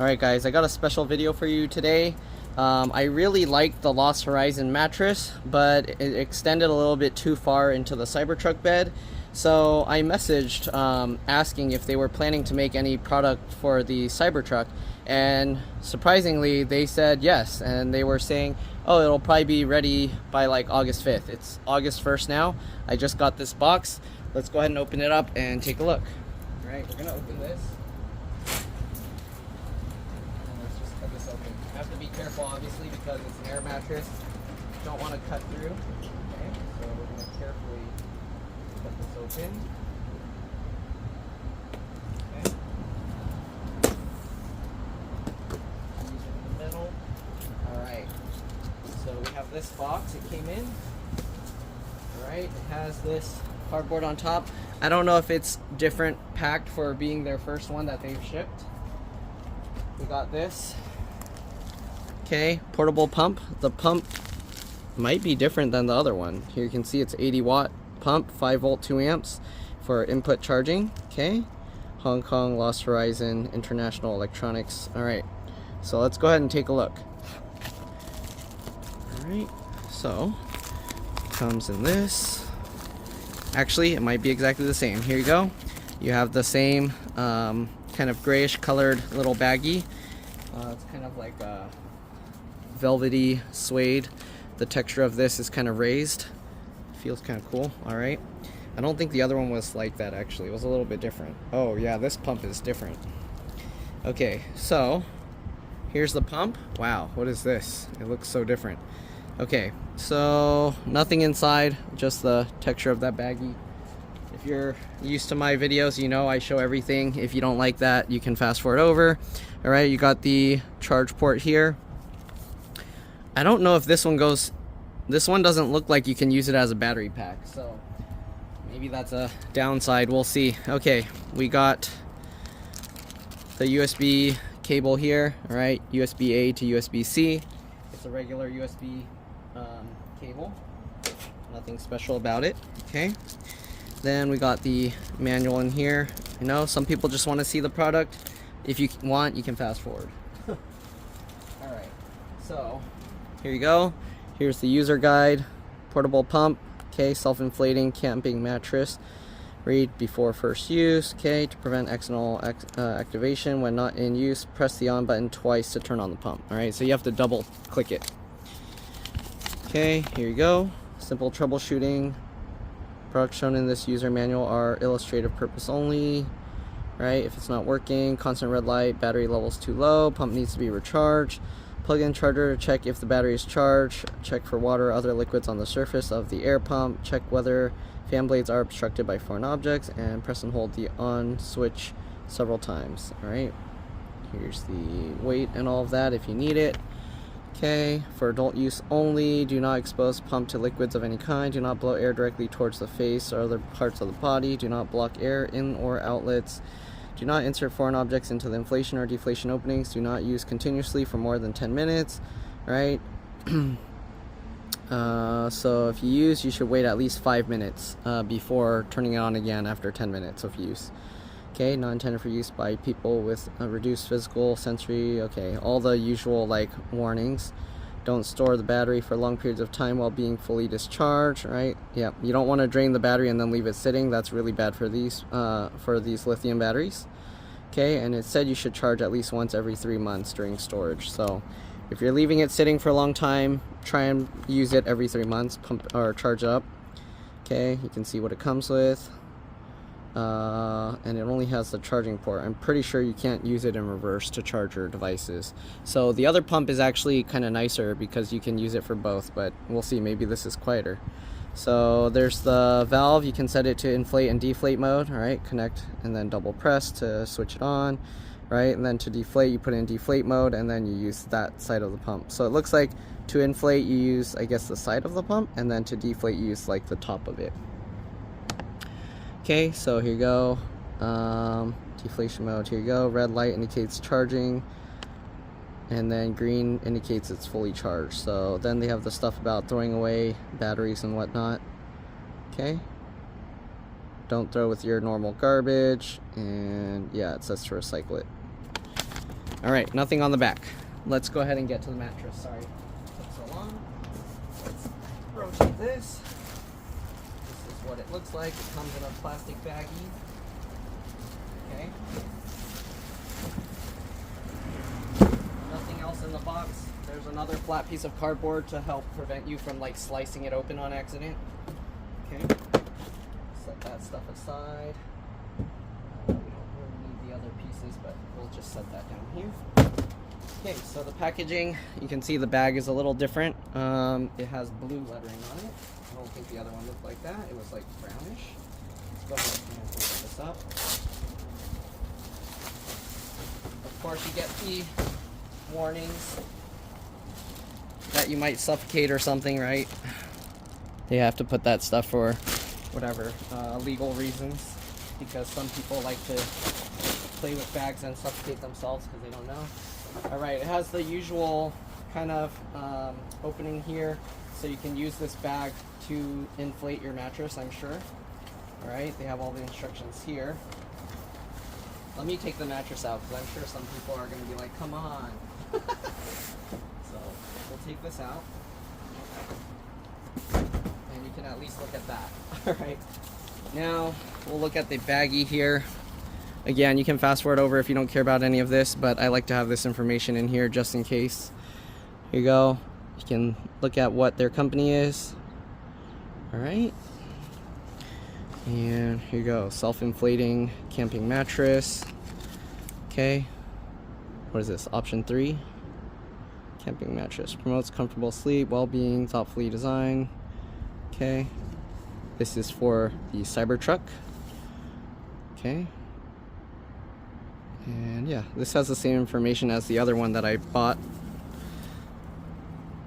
Alright guys, I got a special video for you today. I really liked the LostHorizon mattress, but it extended a little bit too far into the Cybertruck bed. So I messaged asking if they were planning to make any product for the Cybertruck, and surprisingly they said yes, and they were saying, oh, it'll probably be ready by like August 5th. It's August 1st now. I just got this box. Let's go ahead and open it up and take a look. Alright, we're gonna open this. Cut this open. You have to be careful, obviously, because it's an air mattress. You don't want to cut through. Okay, so we're going to carefully cut this open. Okay. Use it in the middle. Alright. So we have this box. It came in. Alright, it has this cardboard on top. I don't know if it's different packed for being their first one that they've shipped. We got this. Okay, portable pump. The pump might be different than the other one. Here you can see it's 80 watt pump, 5 volt 2 amps for input charging. Okay, Hong Kong, LostHorizon, International Electronics. Alright, so let's go ahead and take a look. Alright, so it comes in this. Actually, it might be exactly the same. Here you go. You have the same kind of grayish colored little baggie. It's kind of like a velvety suede. The texture of this is kind of raised. Feels kind of cool. Alright. I don't think the other one was like that, actually. It was a little bit different. Oh yeah, this pump is different. Okay, so here's the pump. Wow, what is this? It looks so different. Okay, so nothing inside, just the texture of that baggie. If you're used to my videos, you know I show everything. If you don't like that, you can fast forward over. Alright, you got the charge port here. I don't know if this one goes... This one doesn't look like you can use it as a battery pack, so maybe that's a downside. We'll see. Okay, we got the USB cable here. Alright, USB-A to USB-C. It's a regular USB cable. Nothing special about it. Okay. Then we got the manual in here. You know, some people just want to see the product. If you want, you can fast forward. Alright, so here you go. Here's the user guide. Portable pump. Okay, self-inflating camping mattress. Read before first use. Okay, to prevent accidental activation when not in use, press the on button twice to turn on the pump. Alright, so you have to double click it. Okay, here you go. Simple troubleshooting. Products shown in this user manual are illustrative purpose only. Right, if it's not working, constant red light, battery levels too low, pump needs to be recharged. Plug in charger to check if the battery is charged. Check for water or other liquids on the surface of the air pump. Check whether fan blades are obstructed by foreign objects, and press and hold the on switch several times. Alright, here's the weight and all of that if you need it. Okay, for adult use only, do not expose pump to liquids of any kind, do not blow air directly towards the face or other parts of the body, do not block air in or outlets, do not insert foreign objects into the inflation or deflation openings, do not use continuously for more than 10 minutes, right? So if you use, you should wait at least 5 minutes before turning it on again after 10 minutes of use. Okay, not intended for use by people with a reduced physical, sensory, okay, all the usual like warnings. Don't store the battery for long periods of time while being fully discharged, right? Yeah, you don't want to drain the battery and then leave it sitting. That's really bad for these lithium batteries. Okay, and it said you should charge at least once every 3 months during storage. So if you're leaving it sitting for a long time, try and use it every 3 months, pump or charge it up. Okay, you can see what it comes with. And it only has the charging port. I'm pretty sure you can't use it in reverse to charge your devices. So the other pump is actually kind of nicer because you can use it for both, but we'll see, maybe this is quieter. So there's the valve. You can set it to inflate and deflate mode. Alright, connect and then double press to switch it on. Right, and then to deflate you put it in deflate mode and then you use that side of the pump. So it looks like to inflate you use, I guess, the side of the pump, and then to deflate you use like the top of it. Okay, so here you go. Deflation mode, here you go. Red light indicates charging, and then green indicates it's fully charged. So then they have the stuff about throwing away batteries and whatnot. Okay, don't throw with your normal garbage, and yeah, it says to recycle it. All right, nothing on the back. Let's go ahead and get to the mattress. Sorry, it took so long. Let's rotate this. This is what it looks like. It comes in a plastic baggie. Okay. Nothing else in the box. There's another flat piece of cardboard to help prevent you from like slicing it open on accident. Okay. Set that stuff aside. We don't really need the other pieces, but we'll just set that down here. Okay, so the packaging, you can see the bag is a little different. It has blue lettering on it. I don't think the other one looked like that. It was like brownish. Let's go ahead and open this up. Of course, you get the warnings that you might suffocate or something, right? They have to put that stuff for whatever legal reasons, because some people like to play with bags and suffocate themselves because they don't know. All right, it has the usual kind of opening here, so you can use this bag to inflate your mattress, I'm sure. All right, they have all the instructions here. Let me take the mattress out, because I'm sure some people are going to be like, come on. So we'll take this out, and you can at least look at that. All right, now we'll look at the baggie here. Again, you can fast forward over if you don't care about any of this, but I like to have this information in here just in case. Here you go. You can look at what their company is. All right. And here you go. Self-inflating camping mattress. Okay. What is this? Option 3. Camping mattress. Promotes comfortable sleep, well-being, thoughtfully designed. Okay. This is for the Cybertruck. Okay. And yeah, this has the same information as the other one that I bought.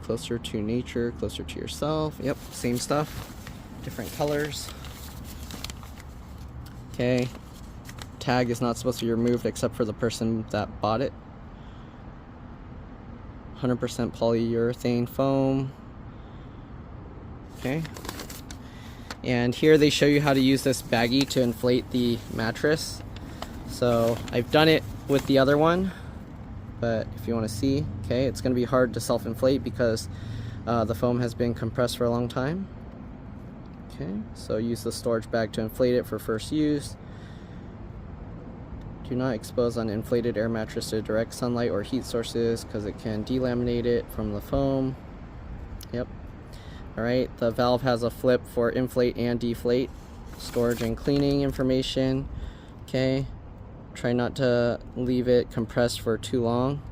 Closer to nature, closer to yourself. Yep, same stuff. Different colors. Okay. Tag is not supposed to be removed except for the person that bought it. 100% polyurethane foam. Okay. And here they show you how to use this baggie to inflate the mattress. So I've done it with the other one, but if you want to see, okay, it's going to be hard to self-inflate because the foam has been compressed for a long time. Okay, so use the storage bag to inflate it for first use. Do not expose an inflated air mattress to direct sunlight or heat sources because it can delaminate it from the foam. Yep. Alright, the valve has a flip for inflate and deflate. Storage and cleaning information. Okay. Try not to leave it compressed for too long.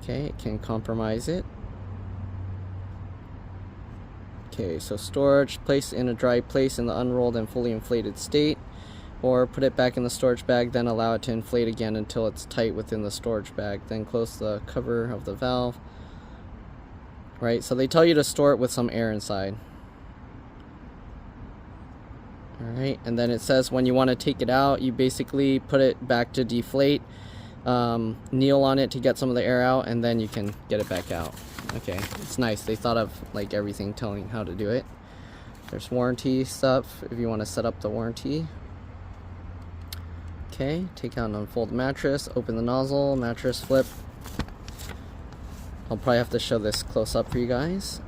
Okay, it can compromise it. Okay, so storage, place in a dry place in the unrolled and fully inflated state, or put it back in the storage bag, then allow it to inflate again until it's tight within the storage bag. Then close the cover of the valve. Right, so they tell you to store it with some air inside. Alright, and then it says when you want to take it out, you basically put it back to deflate, kneel on it to get some of the air out, and then you can get it back out. Okay, it's nice. They thought of like everything, telling how to do it. There's warranty stuff if you want to set up the warranty. Okay, take out and unfold the mattress, open the nozzle, mattress flip. I'll probably have to show this close up for you guys.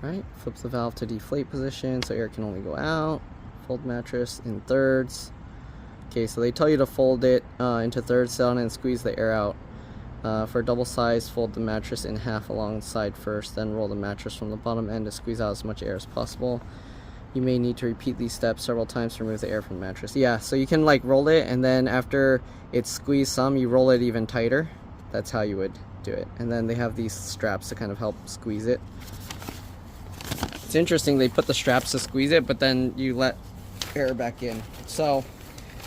Right, flip the valve to deflate position so air can only go out. Fold mattress in thirds. Okay, so they tell you to fold it into thirds down and squeeze the air out. For double size, fold the mattress in half alongside first, then roll the mattress from the bottom end to squeeze out as much air as possible. You may need to repeat these steps several times to remove the air from the mattress. Yeah, so you can like roll it, and then after it's squeezed some, you roll it even tighter. That's how you would do it. And then they have these straps to kind of help squeeze it. It's interesting, they put the straps to squeeze it, but then you let air back in. So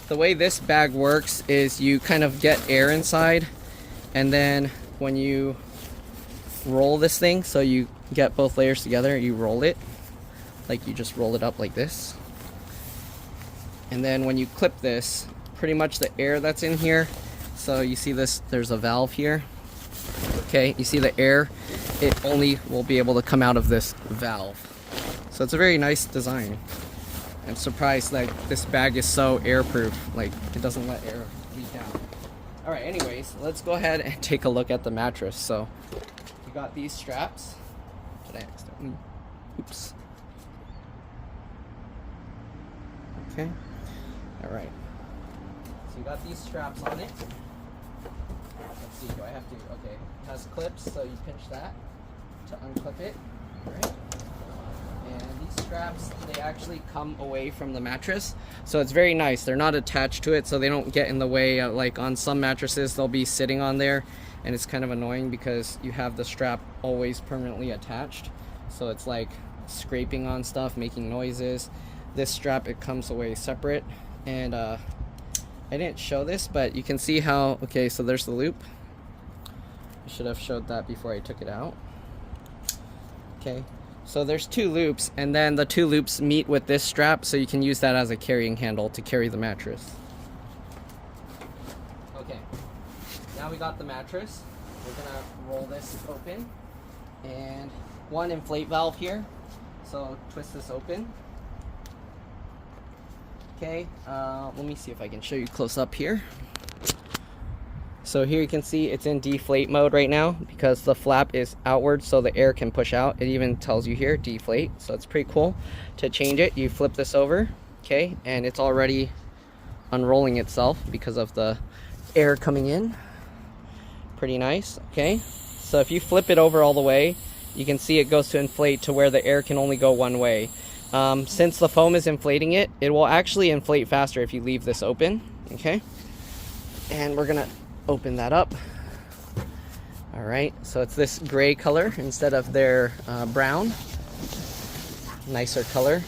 the way this bag works is you kind of get air inside, and then when you roll this thing, so you get both layers together, you roll it, like you just roll it up like this. And then when you clip this, pretty much the air that's in here, so you see this, there's a valve here. Okay, you see the air, it only will be able to come out of this valve. So it's a very nice design. I'm surprised like this bag is so airproof, like it doesn't let air leak out. All right, anyways, let's go ahead and take a look at the mattress. So we got these straps. Oops. Okay. All right. So you got these straps on it. Let's see, do I have to? Okay. It has clips, so you pinch that to unclip it. All right. And these straps, they actually come away from the mattress, so it's very nice. They're not attached to it, so they don't get in the way. Like on some mattresses, they'll be sitting on there, and it's kind of annoying because you have the strap always permanently attached, so it's like scraping on stuff, making noises. This strap, it comes away separate, and I didn't show this, but you can see how, okay, so there's the loop. I should have showed that before I took it out. Okay. So there's 2 loops, and then the 2 loops meet with this strap, so you can use that as a carrying handle to carry the mattress. Okay, now we got the mattress. We're gonna roll this open, and one inflate valve here. So twist this open. Okay, let me see if I can show you close up here. So here you can see it's in deflate mode right now because the flap is outward so the air can push out. It even tells you here, deflate. So it's pretty cool. To change it, you flip this over, okay, and it's already unrolling itself because of the air coming in. Pretty nice, okay. So if you flip it over all the way, you can see it goes to inflate to where the air can only go one way. Since the foam is inflating it, it will actually inflate faster if you leave this open, okay. And we're gonna open that up. All right, so it's this gray color instead of their brown. Nicer color.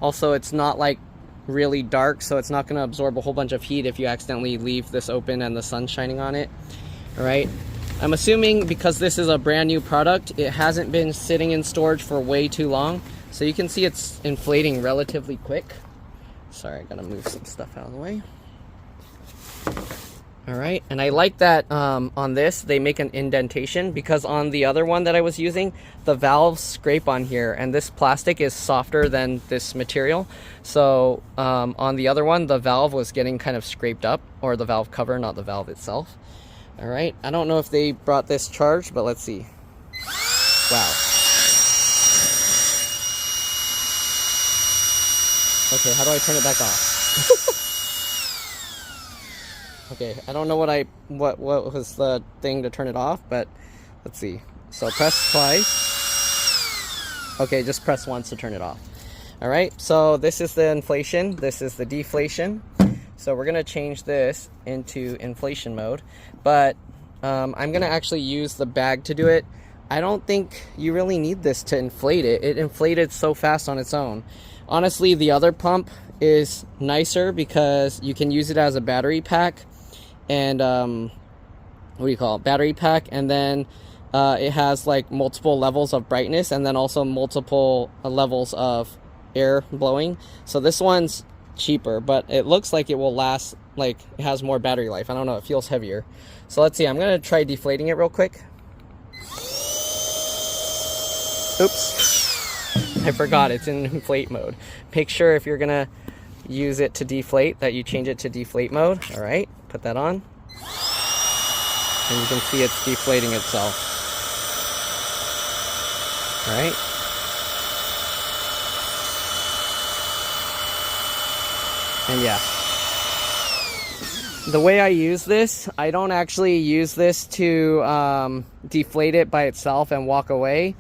Also, it's not like really dark, so it's not going to absorb a whole bunch of heat if you accidentally leave this open and the sun's shining on it. All right, I'm assuming because this is a brand new product, it hasn't been sitting in storage for way too long, so you can see it's inflating relatively quick. Sorry, I gotta move some stuff out of the way. All right, and I like that on this they make an indentation, because on the other one that I was using, the valves scrape on here, and this plastic is softer than this material. So on the other one, the valve was getting kind of scraped up, or the valve cover, not the valve itself. All right, I don't know if they brought this charged, but let's see. Wow. Okay, how do I turn it back off? Okay, I don't know what was the thing to turn it off, but let's see. So press twice. Okay, just press once to turn it off. All right, so this is the inflation, this is the deflation. So we're gonna change this into inflation mode, but I'm gonna actually use the bag to do it. I don't think you really need this to inflate it. It inflated so fast on its own. Honestly, the other pump is nicer because you can use it as a battery pack, and what do you call it, battery pack, and then it has like multiple levels of brightness, and then also multiple levels of air blowing. So this one's cheaper, but it looks like it will last, like it has more battery life. I don't know, it feels heavier. So let's see, I'm gonna try deflating it real quick. Oops, I forgot it's in inflate mode. Make sure if you're gonna use it to deflate that you change it to deflate mode. All right, put that on, and you can see it's deflating itself. All right, and yeah, the way I use this, I don't actually use this to deflate it by itself and walk away.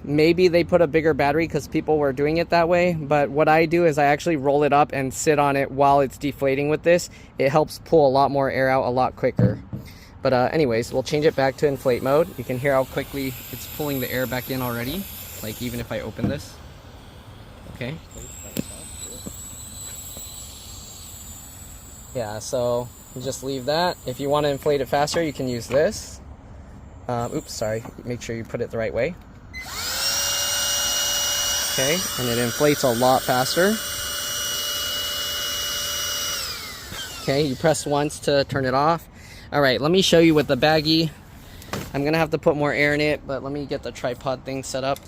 Maybe they put a bigger battery because people were doing it that way, but what I do is I actually roll it up and sit on it while it's deflating with this. It helps pull a lot more air out a lot quicker. But anyways, we'll change it back to inflate mode. You can hear how quickly it's pulling the air back in already, like even if I open this. Okay. Yeah, so you just leave that. If you want to inflate it faster, you can use this. Oops, sorry. Make sure you put it the right way. Okay, and it inflates a lot faster. Okay, you press once to turn it off. All right, let me show you with the baggie. I'm gonna have to put more air in it, but let me get the tripod thing set up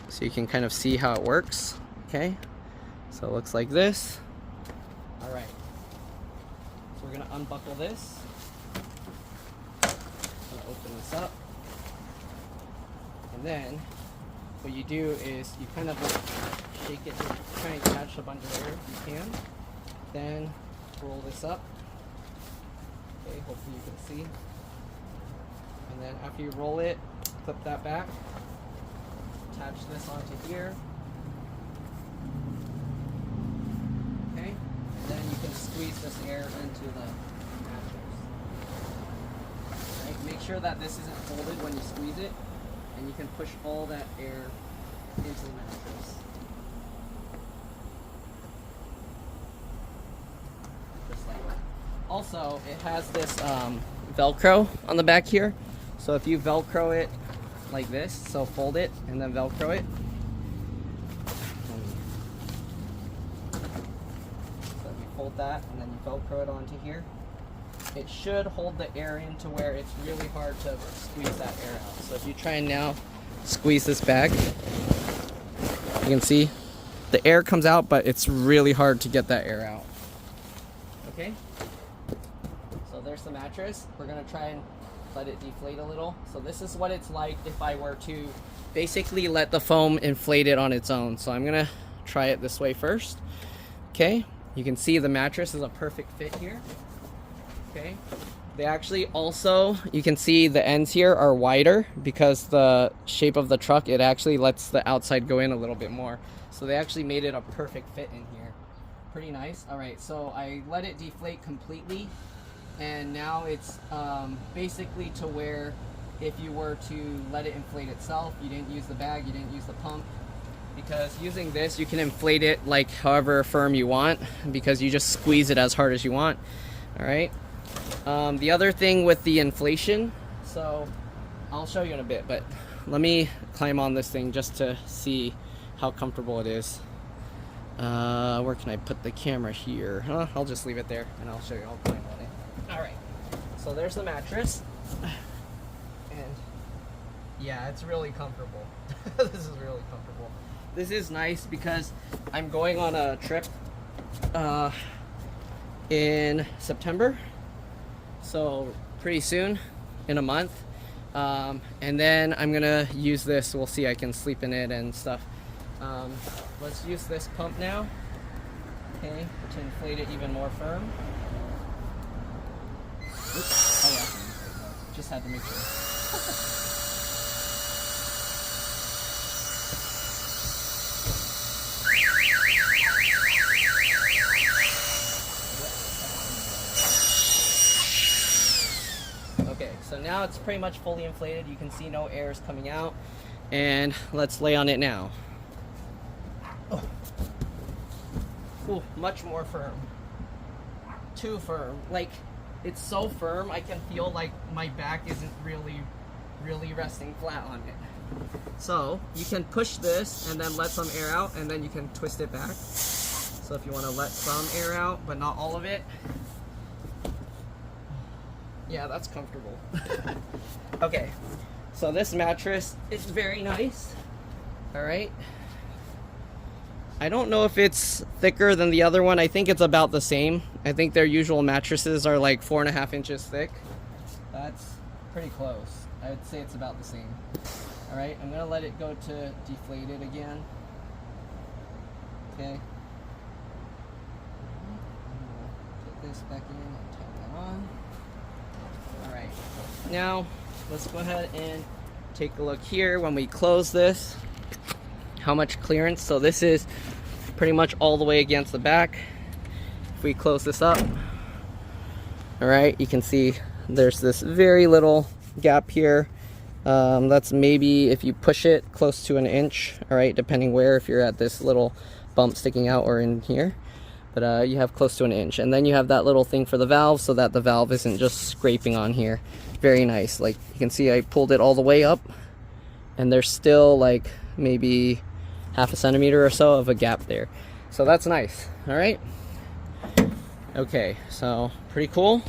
so you can kind of see how it works. Okay, so it looks like this. All right, so we're gonna unbuckle this. Open this up, and then what you do is you kind of like shake it, try and catch a bunch of air if you can. Then roll this up. Okay, hopefully you can see. And then after you roll it, clip that back. Attach this onto here. Okay, and then you can squeeze this air into the mattress. Right? Make sure that this isn't folded when you squeeze it, and you can push all that air into the mattress. Just like that. Also, it has this Velcro on the back here. So if you Velcro it like this, so fold it and then Velcro it. So you fold that and then you Velcro it onto here. It should hold the air in to where it's really hard to squeeze that air out. So if you try and now squeeze this back, you can see the air comes out, but it's really hard to get that air out. Okay? So there's the mattress. We're gonna try and let it deflate a little. So this is what it's like if I were to basically let the foam inflate it on its own. So I'm gonna try it this way first. Okay, you can see the mattress is a perfect fit here. Okay, they actually also, you can see the ends here are wider because the shape of the truck, it actually lets the outside go in a little bit more. So they actually made it a perfect fit in here. Pretty nice. All right, so I let it deflate completely. And now it's basically to where if you were to let it inflate itself, you didn't use the bag, you didn't use the pump, because using this you can inflate it like however firm you want, because you just squeeze it as hard as you want. All right. The other thing with the inflation, so I'll show you in a bit, but let me climb on this thing just to see how comfortable it is. Where can I put the camera here? I'll just leave it there and I'll show you. I'll climb on it. Alright, so there's the mattress, and yeah, it's really comfortable. This is really comfortable. This is nice because I'm going on a trip in September, so pretty soon, in a month, and then I'm gonna use this. We'll see, I can sleep in it and stuff. Let's use this pump now, okay, to inflate it even more firm. Oops. Oh yeah, just had to make sure. Okay, so now it's pretty much fully inflated. You can see no air is coming out. And let's lay on it now. Oh. Ooh, much more firm. Too firm. Like, it's so firm, I can feel like my back isn't really resting flat on it. So you can push this and then let some air out, and then you can twist it back. So if you want to let some air out, but not all of it. Yeah, that's comfortable. Okay, so this mattress is very nice. All right. I don't know if it's thicker than the other one. I think it's about the same. I think their usual mattresses are like 4.5 inches thick. That's pretty close. I would say it's about the same. All right, I'm gonna let it go to deflate it again. Okay. Put this back in and turn that on. All right, now let's go ahead and take a look here when we close this. How much clearance? So this is pretty much all the way against the back. If we close this up, all right, you can see there's this very little gap here. That's maybe, if you push it, close to 1 inch, all right, depending where, if you're at this little bump sticking out or in here. But you have close to 1 inch. And then you have that little thing for the valve so that the valve isn't just scraping on here. Very nice. Like, you can see I pulled it all the way up, and there's still like maybe 1/2 centimeter or so of a gap there. So that's nice. All right. Okay, so pretty cool.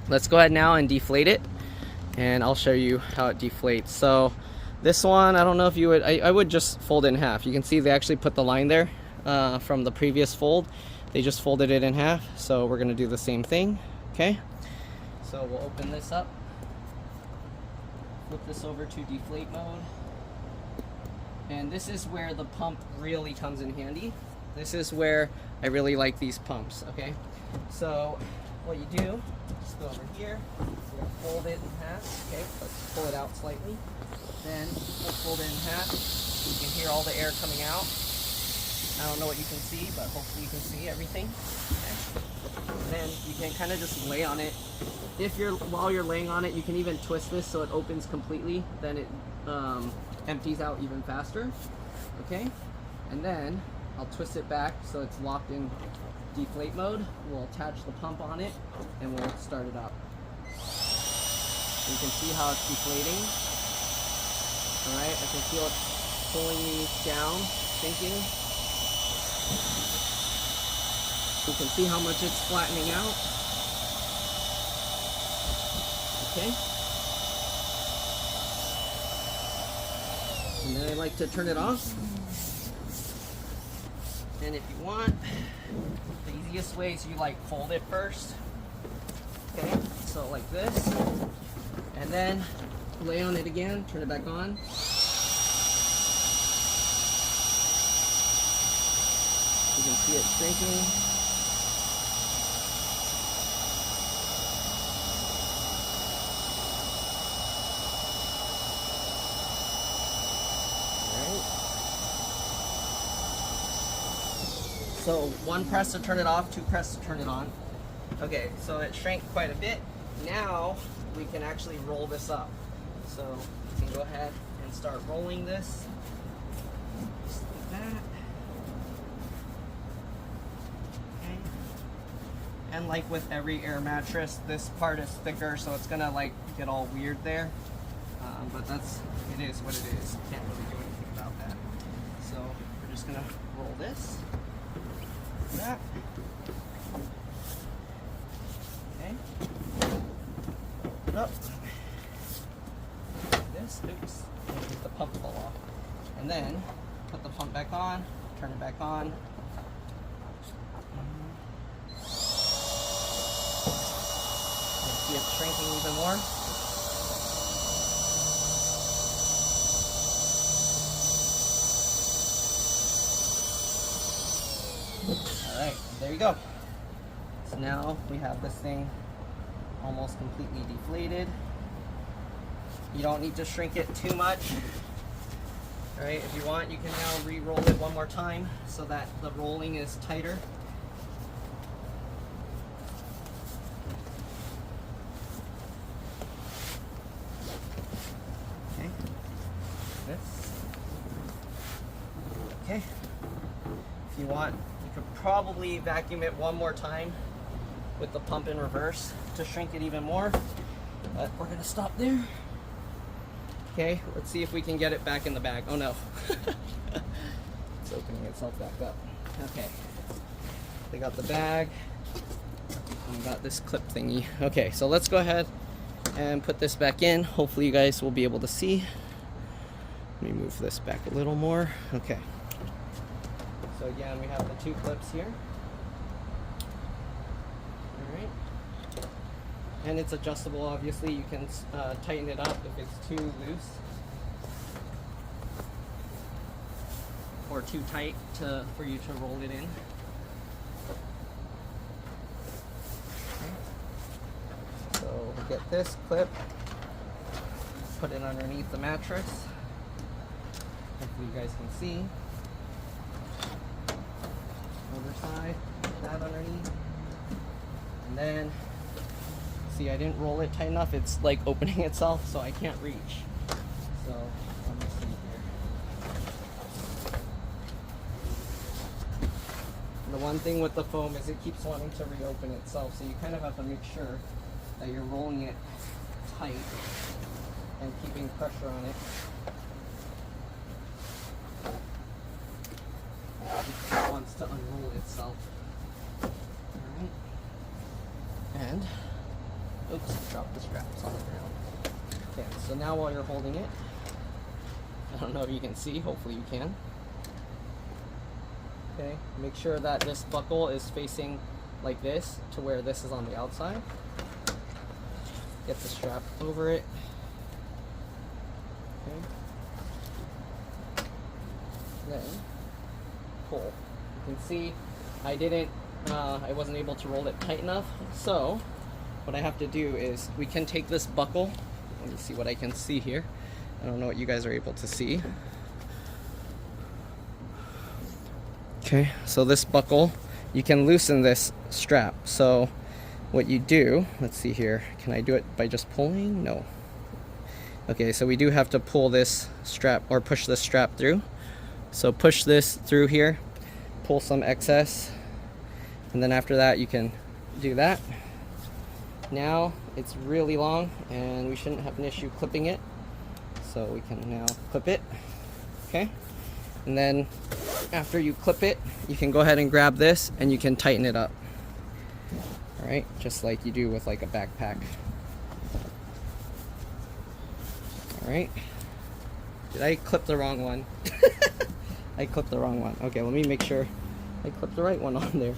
Let's go ahead now and deflate it, and I'll show you how it deflates. So This one, I don't know if you would, I would just fold it in half. You can see they actually put the line there from the previous fold. They just folded it in half, so we're gonna do the same thing, okay? So we'll open this up, flip this over to deflate mode, and this is where the pump really comes in handy. This is where I really like these pumps, okay? So what you do, just go over here, we're gonna fold it in half, okay? Let's pull it out slightly. Then we'll fold it in half. You can hear all the air coming out. I don't know what you can see, but hopefully you can see everything. Okay. Then you can kind of just lay on it. While you're laying on it, you can even twist this so it opens completely. Then it empties out even faster. Okay. And then I'll twist it back so it's locked in deflate mode. We'll attach the pump on it and we'll start it up. You can see how it's deflating. All right, I can feel it pulling me down, sinking. You can see how much it's flattening out. Okay. And then I like to turn it off. And if you want, the easiest way is you like fold it first. Okay, so like this. And then lay on it again, turn it back on. You can see it shrinking. Alright. So 1 press to turn it off, 2 press to turn it on. Okay, so it shrank quite a bit. Now we can actually roll this up. So you can go ahead and start rolling this. Just like that. Okay. And like with every air mattress, this part is thicker, so it's gonna like get all weird there. But it is what it is. Can't really do anything about that. So we're just gonna roll this. Like that. Okay. Up. This, oops, the pump fell off. And then put the pump back on, turn it back on. See it shrinking even more. Alright, there you go. So now we have this thing almost completely deflated. You don't need to shrink it too much. Alright, if you want, you can now re-roll it one more time so that the rolling is tighter. Okay. This. Okay. If you want, you could probably vacuum it one more time with the pump in reverse to shrink it even more. But we're gonna stop there. Okay, let's see if we can get it back in the bag. Oh no. It's opening itself back up. Okay. They got the bag. And we got this clip thingy. Okay, so let's go ahead and put this back in. Hopefully you guys will be able to see. Let me move this back a little more. Okay. So again, we have the 2 clips here. Alright. And it's adjustable, obviously. You can tighten it up if it's too loose or too tight for you to roll it in. Okay. So we get this clip, put it underneath the mattress. Hopefully you guys can see. Other side, put that underneath. And then see, I didn't roll it tight enough. It's like opening itself, so I can't reach. So let me see here. And the one thing with the foam is it keeps wanting to reopen itself, so you kind of have to make sure that you're rolling it tight and keeping pressure on it. It wants to unroll itself. Alright. And oops, dropped the straps on the ground. Okay, so now while you're holding it, I don't know if you can see, hopefully you can. Okay, make sure that this buckle is facing like this to where this is on the outside. Get the strap over it. Okay. Then pull. You can see I wasn't able to roll it tight enough. So what I have to do is we can take this buckle. Let me see what I can see here. I don't know what you guys are able to see. Okay, so this buckle, you can loosen this strap. So what you do, let's see here, can I do it by just pulling? No. Okay, so we do have to pull this strap or push this strap through. So push this through here, pull some excess, and then after that you can do that. Now it's really long and we shouldn't have an issue clipping it. So we can now clip it, okay? And then after you clip it, you can go ahead and grab this and you can tighten it up. All right, just like you do with like a backpack. All right. Did I clip the wrong one? I clipped the wrong one. Okay, let me make sure I clipped the right one on there.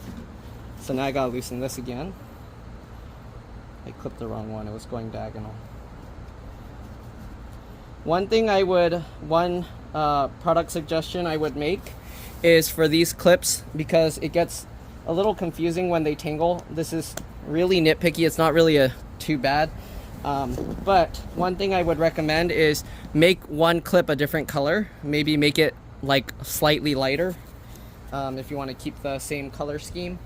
So now I gotta loosen this again. I clipped the wrong one, it was going diagonal. One product suggestion I would make is for these clips, because it gets a little confusing when they tangle. This is really nitpicky, it's not really too bad. But one thing I would recommend is make one clip a different color. Maybe make it like slightly lighter if you want to keep the same color scheme.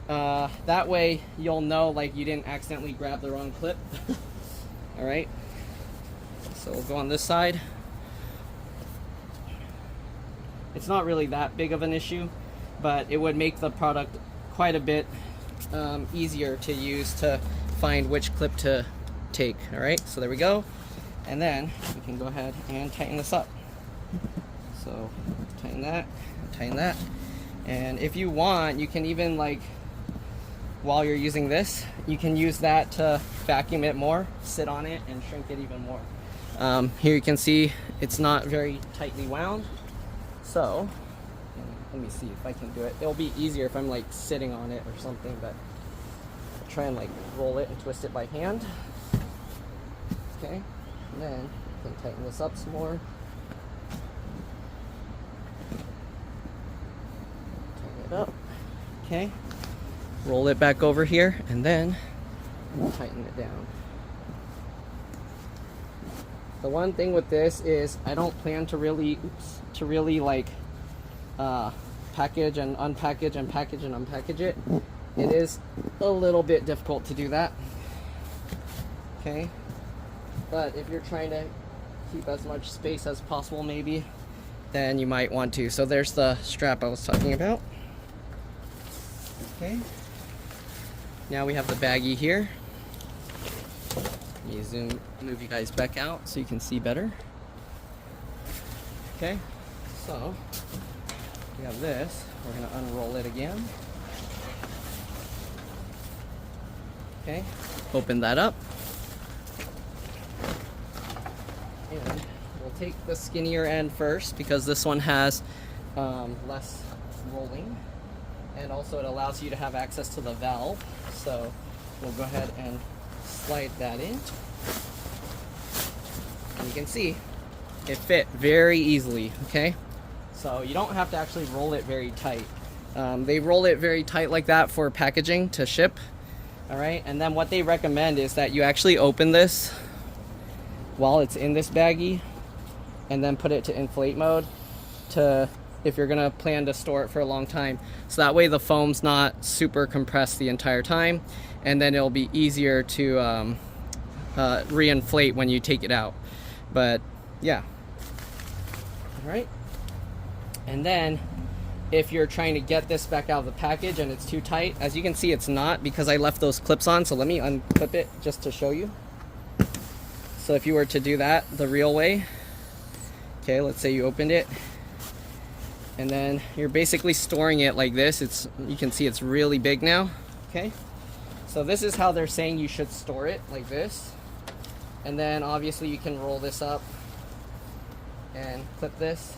That way you'll know like you didn't accidentally grab the wrong clip. All right. So we'll go on this side. It's not really that big of an issue, but it would make the product quite a bit easier to use to find which clip to take. All right, so there we go. And then we can go ahead and tighten this up. So tighten that, tighten that. And if you want, you can even like, while you're using this, you can use that to vacuum it more, sit on it and shrink it even more. Here you can see it's not very tightly wound. So let me see if I can do it. It'll be easier if I'm like sitting on it or something, but I'll try and like roll it and twist it by hand. Okay, and then you can tighten this up some more. Tighten it up. Okay, roll it back over here and then tighten it down. The one thing with this is I don't plan to really, like package and unpackage and package and unpackage it. It is a little bit difficult to do that. Okay, but if you're trying to keep as much space as possible maybe, then you might want to. So there's the strap I was talking about. Okay, now we have the baggie here. Let me move you guys back out so you can see better. Okay, so we have this. We're going to unroll it again. Okay, open that up. And we'll take the skinnier end first because this one has less rolling. And also it allows you to have access to the valve. So we'll go ahead and slide that in. And you can see it fit very easily, okay? So you don't have to actually roll it very tight. They roll it very tight like that for packaging to ship, all right? And then what they recommend is that you actually open this while it's in this baggie and then put it to inflate mode if you're gonna plan to store it for a long time. So that way the foam's not super compressed the entire time, and then it'll be easier to reinflate when you take it out. But yeah, all right. And then if you're trying to get this back out of the package and it's too tight, as you can see it's not, because I left those clips on. So let me unclip it just to show you. So if you were to do that the real way, okay, let's say you opened it and then you're basically storing it like this. You can see it's really big now, okay? So this is how they're saying you should store it, like this. And then obviously you can roll this up and clip this,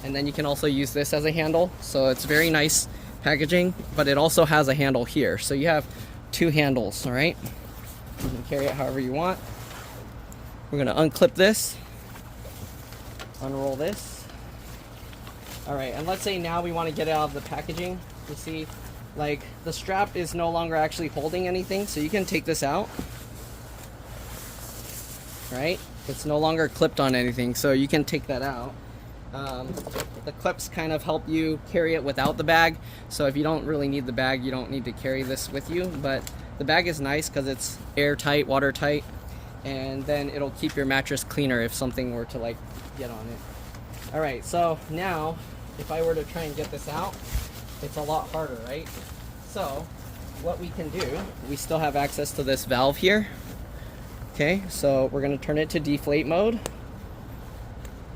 and then you can also use this as a handle. So it's very nice packaging, but it also has a handle here, so you have two handles. All right, you can carry it however you want. We're going to unclip this, unroll this. All right, and let's say now we want to get it out of the packaging. You see, like, the strap is no longer actually holding anything, so you can take this out. Right, it's no longer clipped on anything, so you can take that out. The clips kind of help you carry it without the bag, so if you don't really need the bag, you don't need to carry this with you. But the bag is nice because it's airtight, watertight, and then it'll keep your mattress cleaner if something were to like get on it. All right, so now if I were to try and get this out, it's a lot harder, right? So what we can do, we still have access to this valve here. Okay, so we're going to turn it to deflate mode,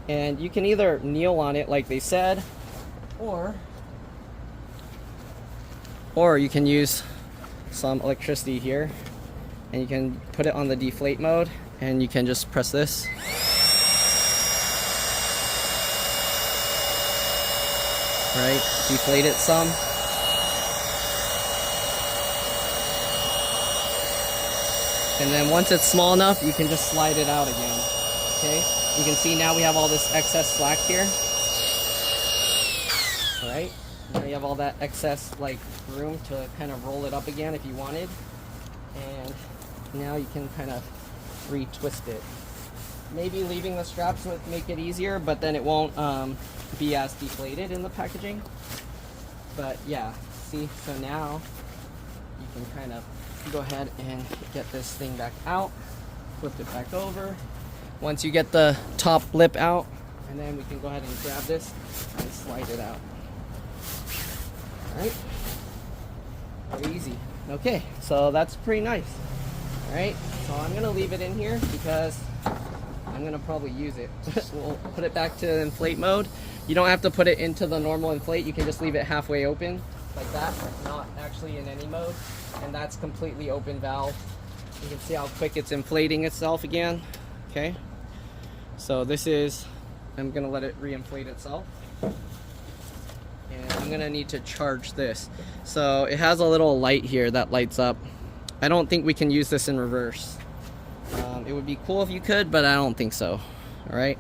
and you can either kneel on it like they said, or you can use some electricity here, and you can put it on the deflate mode, and you can just press this. Right, deflate it some. And then once it's small enough, you can just slide it out again. Okay, you can see now we have all this excess slack here. All right, now you have all that excess like room to kind of roll it up again if you wanted. And now you can kind of retwist it. Maybe leaving the straps would make it easier, but then it won't be as deflated in the packaging. But yeah, see, so now you can kind of go ahead and get this thing back out, flip it back over. Once you get the top lip out, and then we can go ahead and grab this and slide it out. All right, very easy. Okay, so that's pretty nice. All right, so I'm gonna leave it in here because I'm gonna probably use it. We'll put it back to inflate mode. You don't have to put it into the normal inflate. You can just leave it halfway open like that, not actually in any mode. And that's completely open valve. You can see how quick it's inflating itself again. Okay, so this is, I'm gonna let it re-inflate itself, and I'm gonna need to charge this. So it has a little light here that lights up. I don't think we can use this in reverse. It would be cool if you could, but I don't think so. All right,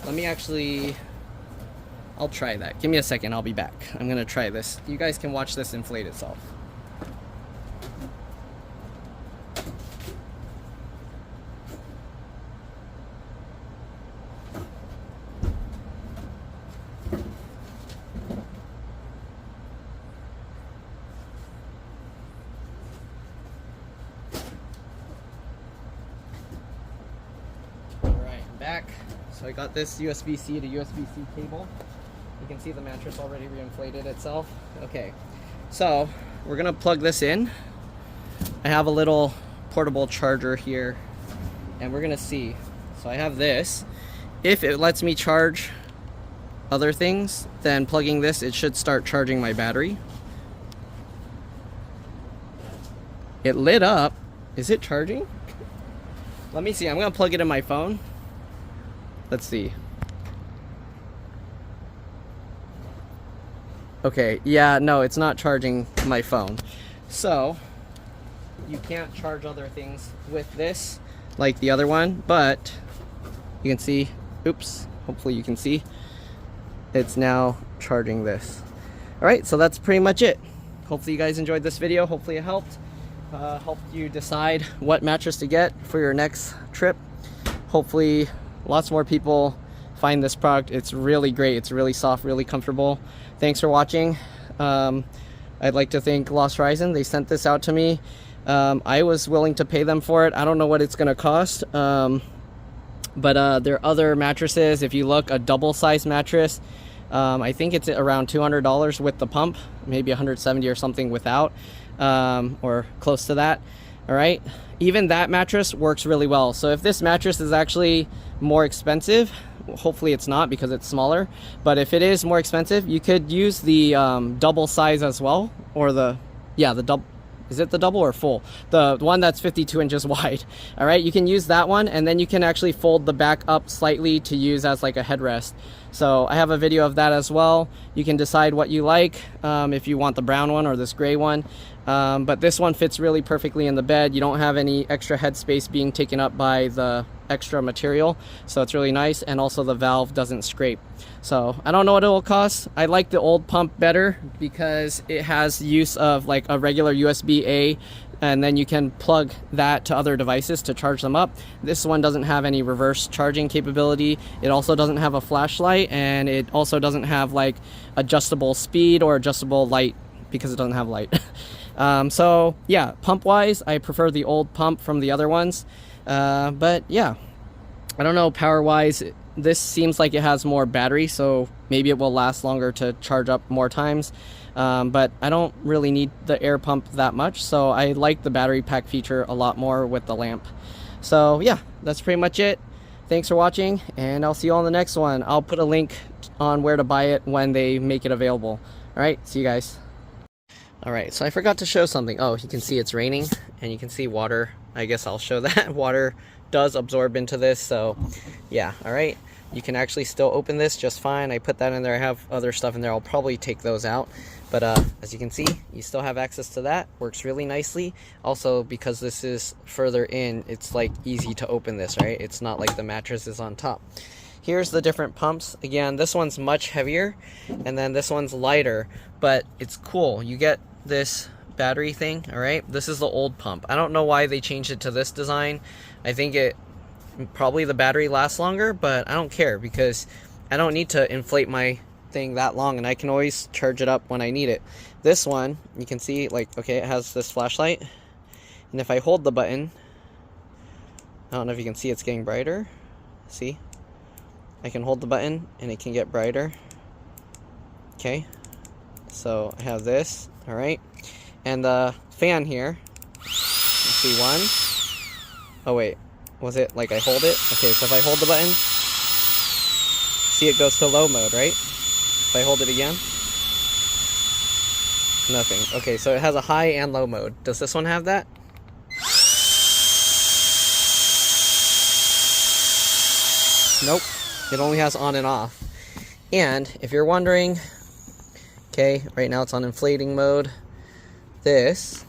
let me actually, I'll try that. Give me a second, I'll be back. I'm gonna try this. You guys can watch this inflate itself. Back. So I got this USB-C to USB-C cable. You can see the mattress already re-inflated itself. Okay, so we're gonna plug this in. I have a little portable charger here, and we're gonna see. So I have this. If it lets me charge other things, then plugging this, it should start charging my battery. It lit up. Is it charging? Let me see. I'm gonna plug it in my phone. Let's see. Okay, yeah, no, it's not charging my phone. So, you can't charge other things with this, like the other one, but you can see, oops, hopefully you can see, it's now charging this. Alright, so that's pretty much it. Hopefully you guys enjoyed this video. Hopefully it helped you decide what mattress to get for your next trip. Hopefully lots more people find this product. It's really great. It's really soft, really comfortable. Thanks for watching. I'd like to thank LostHorizon. They sent this out to me. I was willing to pay them for it. I don't know what it's going to cost. But there are other mattresses. If you look, a double size mattress, I think it's around $200 with the pump, maybe $170 or something without, or close to that. All right, even that mattress works really well. So if this mattress is actually more expensive, hopefully it's not because it's smaller, but if it is more expensive, you could use the double size as well, or the Is it the double or full? The one that's 52 inches wide. All right, you can use that one, and then you can actually fold the back up slightly to use as like a headrest. So I have a video of that as well. You can decide what you like, if you want the brown one or this gray one. But this one fits really perfectly in the bed. You don't have any extra headspace being taken up by the extra material, so it's really nice, and also the valve doesn't scrape. So I don't know what it will cost. I like the old pump better because it has use of like a regular USB-A, and then you can plug that to other devices to charge them up. This one doesn't have any reverse charging capability. It also doesn't have a flashlight, and it also doesn't have like adjustable speed or adjustable light because it doesn't have light. So yeah, pump wise, I prefer the old pump from the other ones. But yeah, I don't know, power wise, this seems like it has more battery, so maybe it will last longer to charge up more times. But I don't really need the air pump that much, so I like the battery pack feature a lot more with the lamp. So yeah, that's pretty much it. Thanks for watching, and I'll see you on the next one. I'll put a link on where to buy it when they make it available. All right, see you guys. All right, so I forgot to show something. Oh, you can see it's raining, and you can see water. I guess I'll show that. Water does absorb into this, so yeah. All right, you can actually still open this just fine. I put that in there. I have other stuff in there. I'll probably take those out, but as you can see, you still have access to that. Works really nicely. Also, because this is further in, it's like easy to open this, right? It's not like the mattress is on top. Here's the different pumps. Again, this one's much heavier, and then this one's lighter, but it's cool. You get this battery thing. All right, this is the old pump. I don't know why they changed it to this design. I think it probably the battery lasts longer, but I don't care because I don't need to inflate my thing that long, and I can always charge it up when I need it. This one, you can see, like, okay, it has this flashlight, and if I hold the button, I don't know if you can see, it's getting brighter. See, I can hold the button and it can get brighter. Okay, so I have this. All right, and the fan here, let's see, one. Oh wait, was it like I hold it? Okay, so if I hold the button, see, it goes to low mode, right? If I hold it again, nothing. Okay, so it has a high and low mode. Does this one have that? Nope, it only has on and off. And if you're wondering, okay, right now it's on inflating mode. This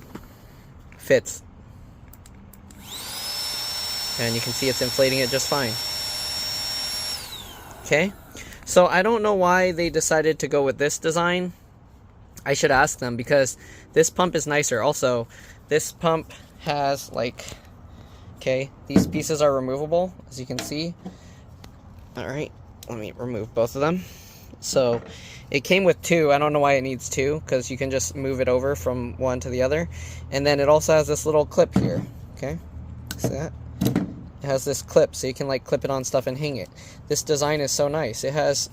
fits. And you can see it's inflating it just fine. Okay, so I don't know why they decided to go with this design. I should ask them, because this pump is nicer. Also, this pump has like, okay, these pieces are removable, as you can see. All right, let me remove both of them. So it came with two. I don't know why it needs two, because you can just move it over from one to the other. And then it also has this little clip here. Okay, see that? It has this clip, so you can like clip it on stuff and hang it. This design is so nice. It has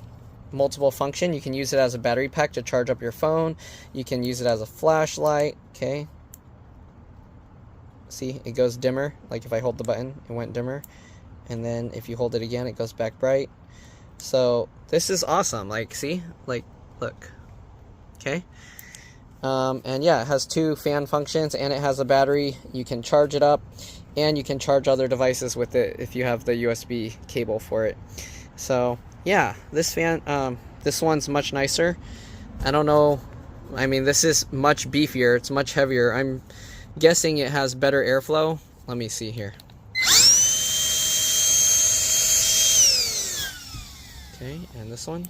multiple function. You can use it as a battery pack to charge up your phone. You can use it as a flashlight. Okay, see, it goes dimmer. Like if I hold the button, it went dimmer. And then if you hold it again, it goes back bright. So this is awesome. Like, see, like, look. Okay, and yeah, it has two fan functions, and it has a battery. You can charge it up, and you can charge other devices with it if you have the USB cable for it. So yeah, this fan, this one's much nicer. I don't know, I mean, this is much beefier, it's much heavier. I'm guessing it has better airflow. Let me see here. Okay, and this one.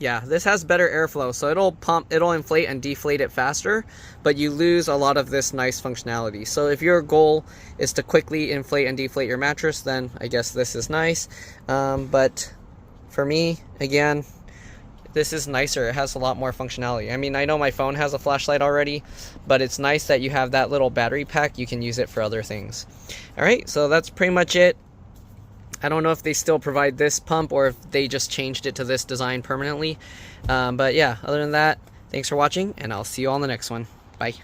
Yeah, this has better airflow, so it'll inflate and deflate it faster, but you lose a lot of this nice functionality. So if your goal is to quickly inflate and deflate your mattress, then I guess this is nice. But for me, again, this is nicer. It has a lot more functionality. I mean, I know my phone has a flashlight already, but it's nice that you have that little battery pack. You can use it for other things. All right, so that's pretty much it. I don't know if they still provide this pump or if they just changed it to this design permanently. But yeah, other than that, thanks for watching, and I'll see you all in the next one. Bye.